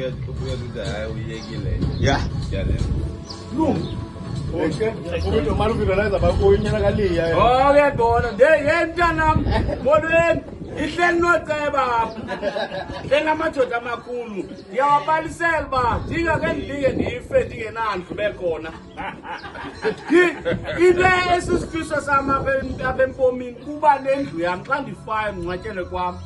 ukuthi hayi uyekile. Yeah. Okay. Ukuthi manje uvisualize abakuyinyana kaliya. Okay bona ndentanam modweni ihleli noceba engamadoda amakhulu ngiyawabalisela ba ndingake ndike ndife ndingenandlu bekhona into esisifiso sami apha empomini kuba nendlu yam xa ndifayo ngcwatyele kwam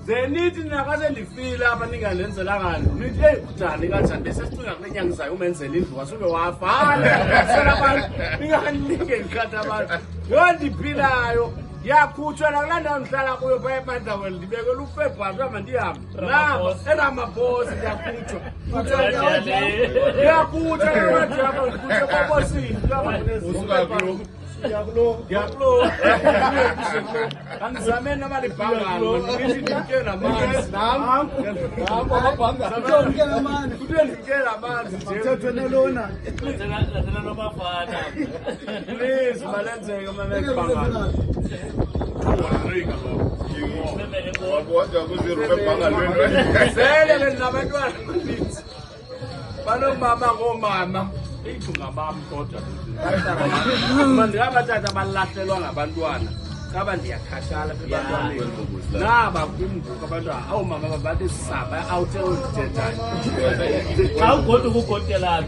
ze nithi nakaze ndifile apha ningandenzelanga ndlu nithi eyi kudani kanjani besesicinga kule nyanga zayo umenzela indlu wasube wafana sela abantu ninganike ndikhatha abantu yho ndiphilayo yakhutshwa nakulaa ndawo ndihlala kuyo phaya eMandaweni ndibekela ufebruwari uba ndihambe nabo enamaposi ndiyakhutshwa ndiyakhutshwa namadiyapha ndikhutshwe kwabosini angizame namalibhangano ndithi ndimke namanzi kuthiwe ndimke namanzi please malenzeke mamebhangano sele bendinabantwana baninzi banomama ngomama iyithungabam kodwa ndingabathatha abalahlelwa ngabantwana kaba ndiyakhathala ebantwaneni naba kwimvuko abantwana awumama babathi sisaba awuthe ondithethayo xa ugoda ukugotelana